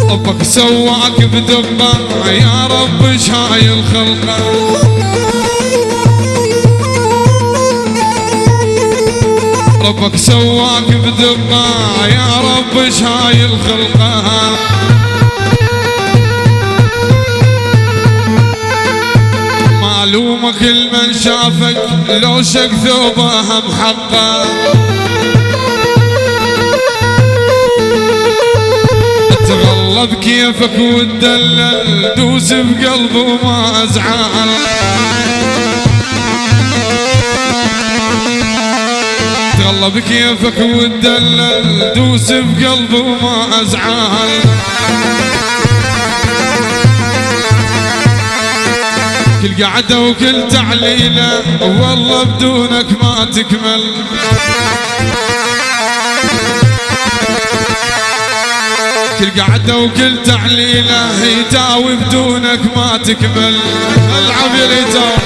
ربك سواك بدبه يا رب شاي الخلقه. ربك سواك بدبه يا رب شاي الخلقه. معلومة كل من شافك لو شك ثوبه محقه. تغلى بكيفك وتدلل دوس بقلبه وما ازعل. تغلى بكيفك وتدلل دوس بقلبه وما ازعل. كل قعدة وكل تعليلة والله بدونك ما تكمل. كل قعدة وكل تعليلة هيتاوي بدونك ما تكمل. العب يا ريتاوي